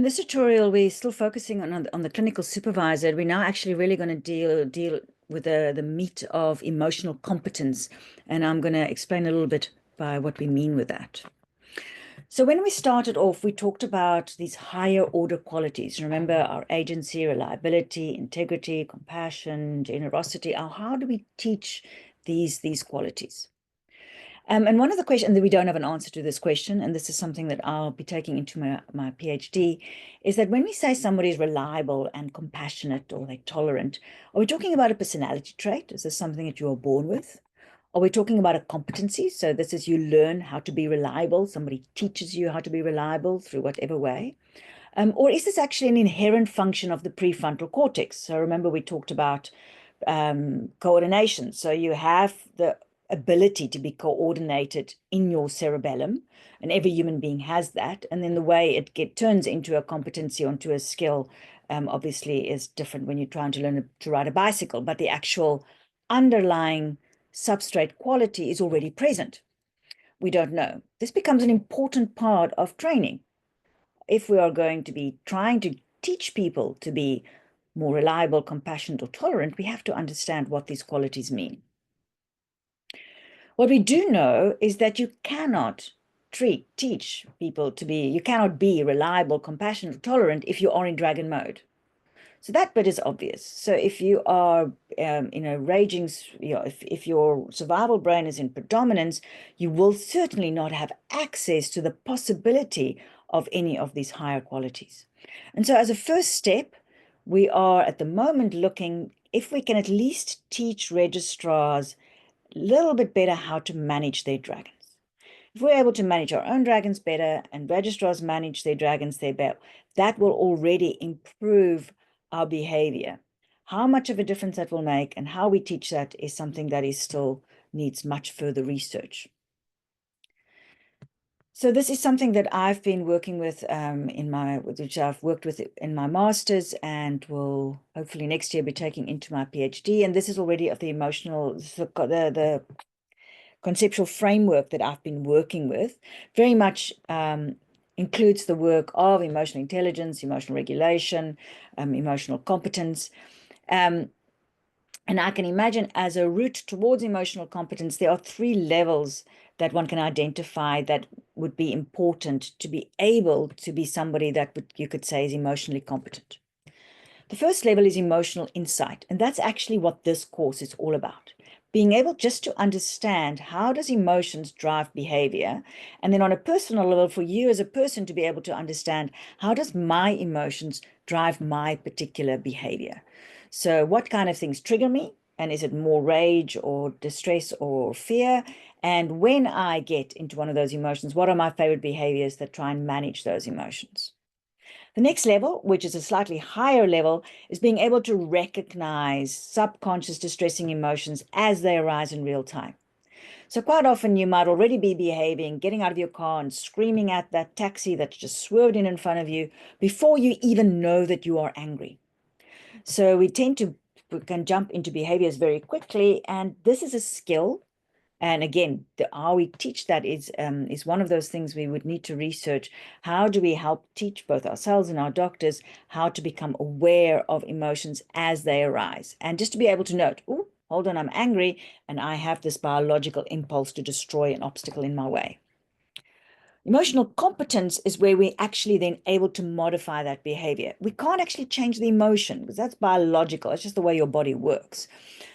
In this tutorial, we're still focusing on the clinical supervisor. We're now actually really going to deal with the meat of emotional competence, and I'm going to explain a little bit by what we mean with that. So when we started off, we talked about these higher order qualities. Remember our agency, reliability, integrity, compassion, generosity. How do we teach these qualities? And one of the questions that we don't have an answer to this question, and this is something that I'll be taking into my PhD, is that when we say somebody is reliable and compassionate or they're tolerant, are we talking about a personality trait? Is this something that you are born with? Are we talking about a competency? So this is you learn how to be reliable. Somebody teaches you how to be reliable through whatever way. Or is this actually an inherent function of the prefrontal cortex? So remember we talked about coordination. So you have the ability to be coordinated in your cerebellum, and every human being has that. And then the way it turns into a competency, onto a skill, obviously is different when you're trying to learn to ride a bicycle, but the actual underlying substrate quality is already present. We don't know. This becomes an important part of training. If we are going to be trying to teach people to be more reliable, compassionate, or tolerant, we have to understand what these qualities mean. What we do know is that you cannot teach people to be, you cannot be reliable, compassionate, or tolerant if you are in dragon mode. So that bit is obvious. So if you are, raging, if your survival brain is in predominance, you will certainly not have access to the possibility of any of these higher qualities. And so as a first step, we are at the moment looking if we can at least teach registrars a little bit better how to manage their dragons. If we're able to manage our own dragons better and registrars manage their dragons better, that will already improve our behavior. How much of a difference that will make and how we teach that is something that is still needs much further research. So this is something that I've been working with which I've worked with in my master's and will hopefully next year be taking into my PhD. And this is already of the emotional, the conceptual framework that I've been working with, very much includes the work of emotional intelligence, emotional regulation, emotional competence. And I can imagine as a route towards emotional competence, there are 3 levels that one can identify that would be important to be able to be somebody that you could say is emotionally competent. The first level is emotional insight, and that's actually what this course is all about. Being able just to understand how does emotions drive behavior, and then on a personal level for you as a person to be able to understand how does my emotions drive my particular behavior. So what kind of things trigger me, and is it more rage or distress or fear? And when I get into one of those emotions, what are my favorite behaviors that try and manage those emotions? The next level, which is a slightly higher level, is being able to recognize subconscious distressing emotions as they arise in real time. So quite often you might already be behaving, getting out of your car and screaming at that taxi that just swerved in front of you before you even know that you are angry. So we can jump into behaviors very quickly, and this is a skill. And again, how we teach that is one of those things we would need to research. How do we help teach both ourselves and our doctors how to become aware of emotions as they arise? And just to be able to note, oh, hold on, I'm angry, and I have this biological impulse to destroy an obstacle in my way. Emotional competence is where we're actually then able to modify that behavior. We can't actually change the emotion because that's biological. It's just the way your body works.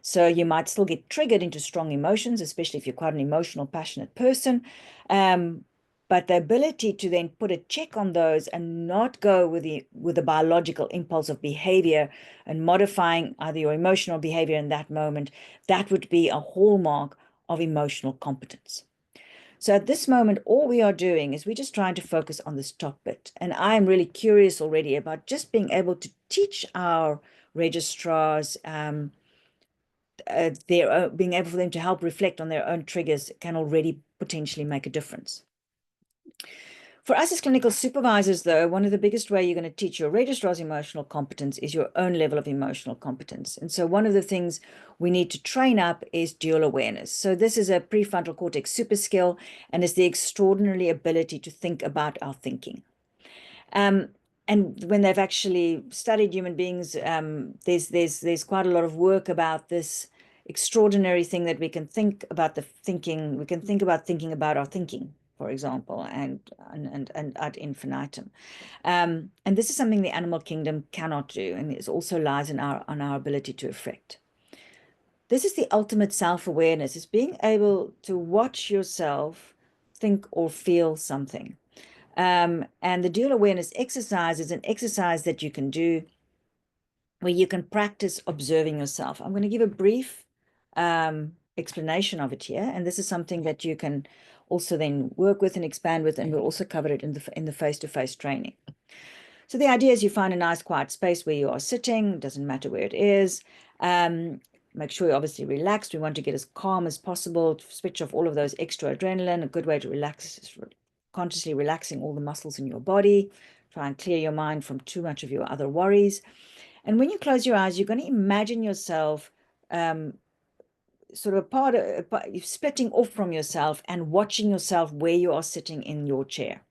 So you might still get triggered into strong emotions, especially if you're quite an emotional, passionate person. But the ability to then put a check on those and not go with the biological impulse of behavior and modifying either your emotional behavior in that moment, that would be a hallmark of emotional competence. So at this moment, all we are doing is we're just trying to focus on this top bit. And I'm really curious already about just being able to teach our registrars being able for them to help reflect on their own triggers can already potentially make a difference. For us as clinical supervisors, though, one of the biggest way you're going to teach your registrars emotional competence is your own level of emotional competence. And so one of the things we need to train up is dual awareness. So this is a prefrontal cortex super skill, and is the extraordinary ability to think about our thinking. and when they've actually studied human beings, there's quite a lot of work about this extraordinary thing that we can think about the thinking. We can think about thinking about our thinking, for example, and ad infinitum. And this is something the animal kingdom cannot do, and it also lies in our ability to affect. This is the ultimate self-awareness, is being able to watch yourself think or feel something. And the dual awareness exercise is an exercise that you can do where you can practice observing yourself. I'm going to give a brief explanation of it here. And this is something that you can also then work with and expand with, and we'll also cover it in the face-to-face training. So the idea is you find a nice quiet space where you are sitting, doesn't matter where it is. Make sure you're obviously relaxed. We want to get as calm as possible, to switch off all of those extra adrenaline. A good way to relax is consciously relaxing all the muscles in your body. Try and clear your mind from too much of your other worries. And when you close your eyes, you're going to imagine yourself sort of you're splitting off from yourself and watching yourself where you are sitting in your chair.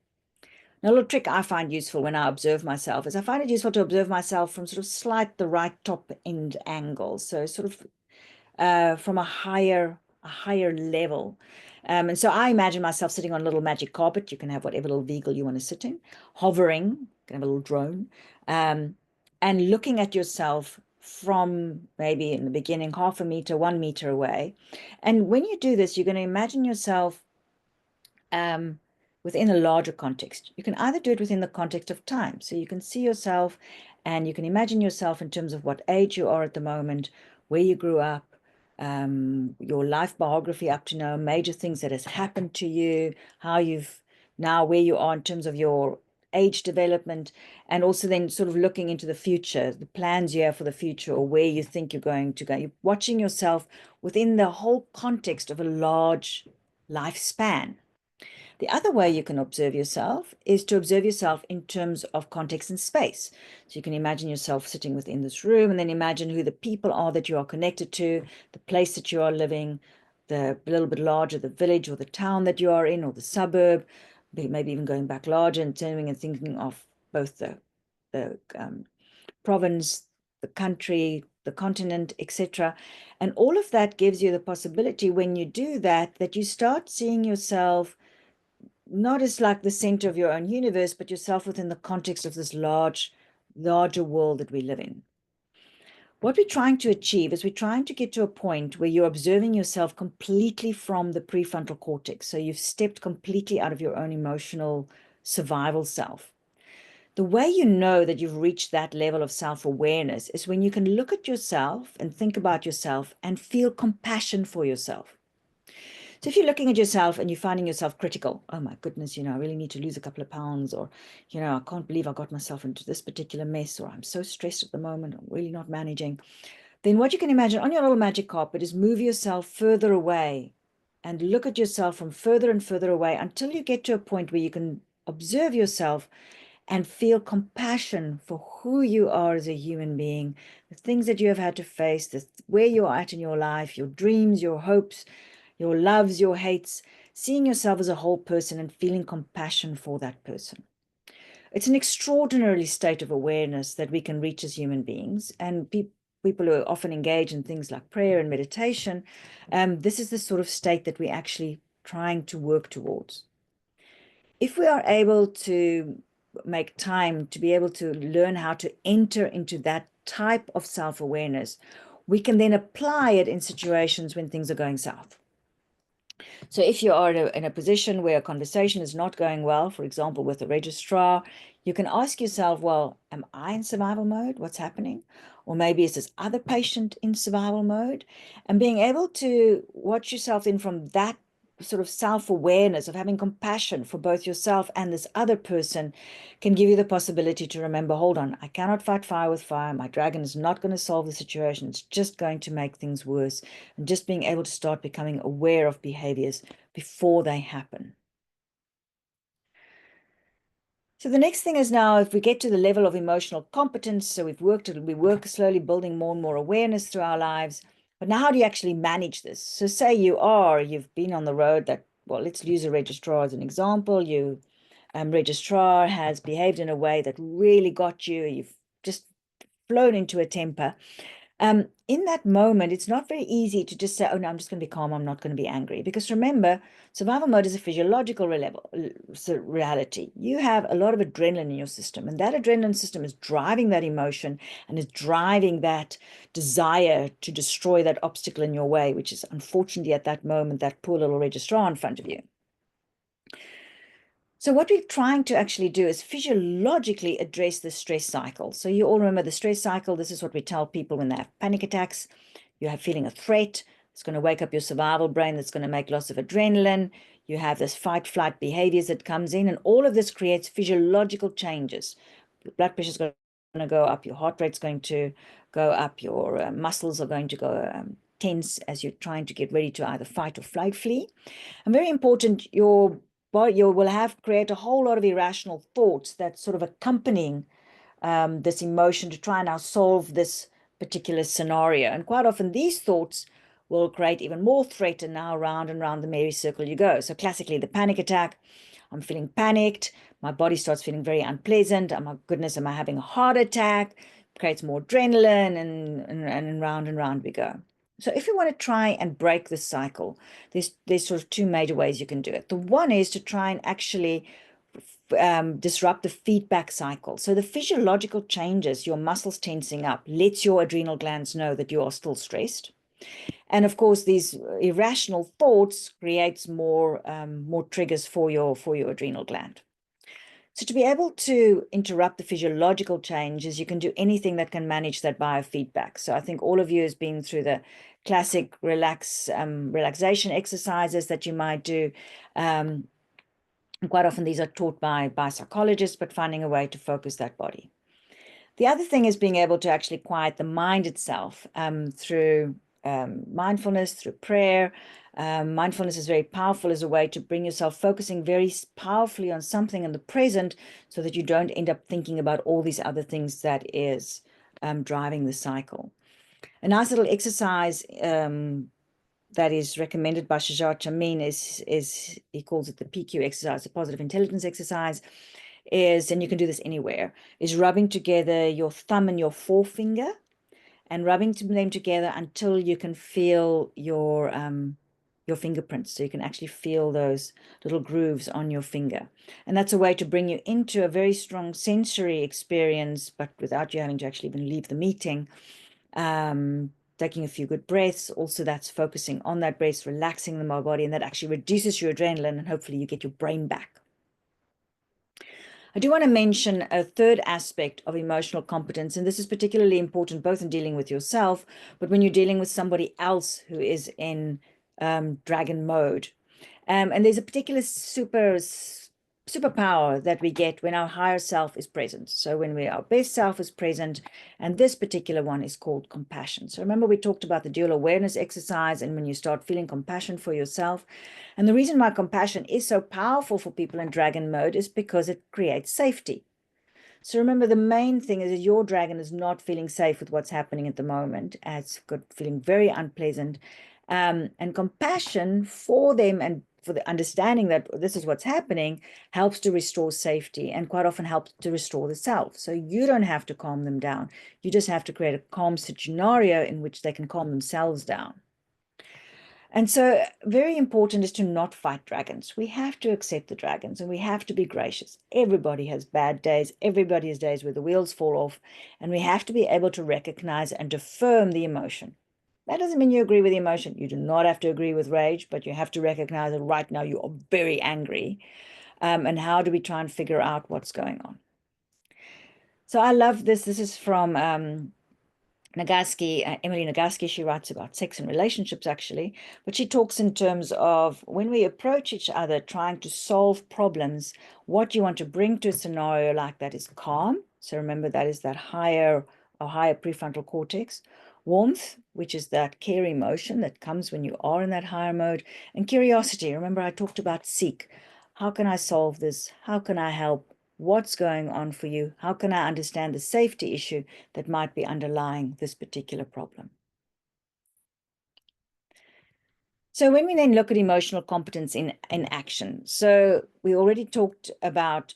Now, a little trick I find useful when I observe myself is I find it useful to observe myself from sort of the right top end angle. So sort of from a higher level. And so I imagine myself sitting on a little magic carpet. You can have whatever little vehicle you want to sit in, hovering, you can have a little drone, and looking at yourself from maybe in the beginning, 0.5 meter, 1 meter away. And when you do this, you're going to imagine yourself within a larger context. You can either do it within the context of time. So you can see yourself and you can imagine yourself in terms of what age you are at the moment, where you grew up, your life biography up to now, major things that has happened to you, how you've now where you are in terms of your age development, and also then sort of looking into the future, the plans you have for the future, or where you think you're going to go. You're watching yourself within the whole context of a large lifespan. The other way you can observe yourself is to observe yourself in terms of context and space. So you can imagine yourself sitting within this room, and then imagine who the people are that you are connected to, the place that you are living, a little bit larger, the village or the town that you are in, or the suburb, maybe even going back larger and turning and thinking of both the province, the country, the continent, etc. And all of that gives you the possibility, when you do that, that you start seeing yourself not as like the center of your own universe, but yourself within the context of this larger world that we live in. What we're trying to achieve is we're trying to get to a point where you're observing yourself completely from the prefrontal cortex. So you've stepped completely out of your own emotional survival self. The way you know that you've reached that level of self-awareness is when you can look at yourself and think about yourself and feel compassion for yourself. So if you're looking at yourself and you're finding yourself critical, oh my goodness, I really need to lose a couple of pounds, or, I can't believe I got myself into this particular mess, or I'm so stressed at the moment, I'm really not managing. Then what you can imagine on your little magic carpet is move yourself further away and look at yourself from further and further away until you get to a point where you can observe yourself and feel compassion for who you are as a human being, the things that you have had to face, where you are at in your life, your dreams, your hopes, your loves, your hates, seeing yourself as a whole person and feeling compassion for that person. It's an extraordinary state of awareness that we can reach as human beings. And people who often engage in things like prayer and meditation, this is the sort of state that we're actually trying to work towards. If we are able to make time to be able to learn how to enter into that type of self-awareness, we can then apply it in situations when things are going south. So if you are in a position where a conversation is not going well, for example, with a registrar, you can ask yourself, well, am I in survival mode? What's happening? Or maybe is this other patient in survival mode? And being able to watch yourself in from that sort of self-awareness of having compassion for both yourself and this other person can give you the possibility to remember, hold on, I cannot fight fire with fire. My dragon is not going to solve the situation. It's just going to make things worse. And just being able to start becoming aware of behaviors before they happen. So the next thing is, now if we get to the level of emotional competence, so we work slowly building more and more awareness through our lives. But now how do you actually manage this? So say you've been on the road that, well, let's use a registrar as an example. You registrar has behaved in a way that really got you, you've just flown into a temper. In that moment, it's not very easy to just say, oh, no, I'm just going to be calm. I'm not going to be angry. Because remember, survival mode is a physiological reality. You have a lot of adrenaline in your system, and that adrenaline system is driving that emotion and is driving that desire to destroy that obstacle in your way, which is unfortunately at that moment, that poor little registrar in front of you. So what we're trying to actually do is physiologically address the stress cycle. So you all remember the stress cycle. This is what we tell people when they have panic attacks. You have feeling a threat. It's going to wake up your survival brain. That's going to make lots of adrenaline. You have this fight-flight behaviors that comes in, and all of this creates physiological changes. Your blood pressure is going to go up. Your heart rate's going to go up. Your muscles are going to go tense as you're trying to get ready to either fight or flight, flee. And very important, your body you will have create a whole lot of irrational thoughts that sort of accompanying this emotion to try and now solve this particular scenario. And quite often these thoughts will create even more threat, and now round and round the merry circle you go. So classically, the panic attack, I'm feeling panicked, my body starts feeling very unpleasant. Oh my goodness, am I having a heart attack? Creates more adrenaline, and round we go. So if you want to try and break this cycle, there's sort of two major ways you can do it. The one is to try and actually disrupt the feedback cycle. So the physiological changes, your muscles tensing up, lets your adrenal glands know that you are still stressed. And of course, these irrational thoughts creates more triggers for your adrenal gland. So to be able to interrupt the physiological changes, you can do anything that can manage that biofeedback. So I think all of you has been through the classic relaxation exercises that you might do. And quite often these are taught by psychologists, but finding a way to focus that body. The other thing is being able to actually quiet the mind itself through mindfulness, through prayer. Mindfulness is very powerful as a way to bring yourself focusing very powerfully on something in the present so that you don't end up thinking about all these other things that is driving the cycle. A nice little exercise that is recommended by Shajat Chamin is he calls it the PQ exercise, the positive intelligence exercise, is, and you can do this anywhere, is rubbing together your thumb and your forefinger and rubbing them together until you can feel your fingerprints. So you can actually feel those little grooves on your finger. And that's a way to bring you into a very strong sensory experience, but without you having to actually even leave the meeting. Taking a few good breaths. Also, that's focusing on that breath, relaxing the body, and that actually reduces your adrenaline, and hopefully you get your brain back. I do want to mention a third aspect of emotional competence, and this is particularly important both in dealing with yourself, but when you're dealing with somebody else who is in dragon mode. And there's a particular superpower that we get when our higher self is present. So when our best self is present, and this particular one is called compassion. So remember we talked about the dual awareness exercise, and when you start feeling compassion for yourself. And the reason why compassion is so powerful for people in dragon mode is because it creates safety. So remember, the main thing is that your dragon is not feeling safe with what's happening at the moment. It's feeling very unpleasant. And compassion for them and for the understanding that this is what's happening helps to restore safety, and quite often helps to restore the self. So you don't have to calm them down. You just have to create a calm scenario in which they can calm themselves down. And so very important is to not fight dragons. We have to accept the dragons, and we have to be gracious. Everybody has bad days. Everybody has days where the wheels fall off, and we have to be able to recognize and affirm the emotion. That doesn't mean you agree with the emotion. You do not have to agree with rage, but you have to recognize that right now you are very angry. And how do we try and figure out what's going on? So I love this. This is from Nagasky, Emily Nagasky. She writes about sex and relationships, actually, but she talks in terms of when we approach each other trying to solve problems, what you want to bring to a scenario like that is calm. So remember, that is that higher prefrontal cortex. Warmth, which is that care emotion that comes when you are in that higher mode, and curiosity. Remember, I talked about seek. How can I solve this? How can I help? What's going on for you? How can I understand the safety issue that might be underlying this particular problem? So when we then look at emotional competence in action, so we already talked about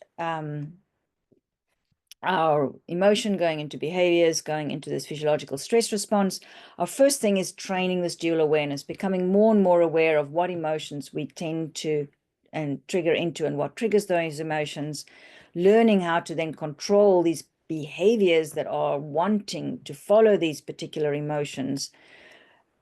our emotion going into behaviors, going into this physiological stress response. Our first thing is training this dual awareness, becoming more and more aware of what emotions we tend to and trigger into and what triggers those emotions, learning how to then control these behaviors that are wanting to follow these particular emotions,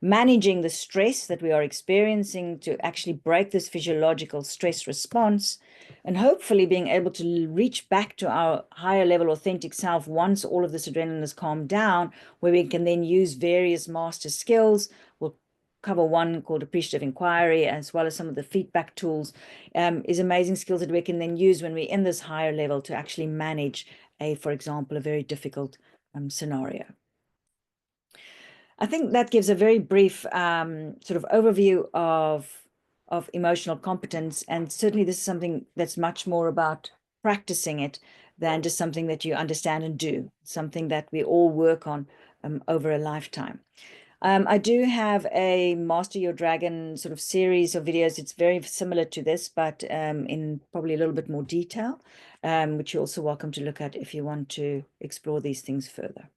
managing the stress that we are experiencing to actually break this physiological stress response, and hopefully being able to reach back to our higher level authentic self once all of this adrenaline has calmed down, where we can then use various master skills. We'll cover one called appreciative inquiry, as well as some of the feedback tools, is amazing skills that we can then use when we're in this higher level to actually manage for example, a very difficult scenario. I think that gives a very brief sort of overview of emotional competence. And certainly this is something that's much more about practicing it than just something that you understand and do, something that we all work on over a lifetime. I do have a Master Your Dragon sort of series of videos. It's very similar to this, but in probably a little bit more detail, which you're also welcome to look at if you want to explore these things further.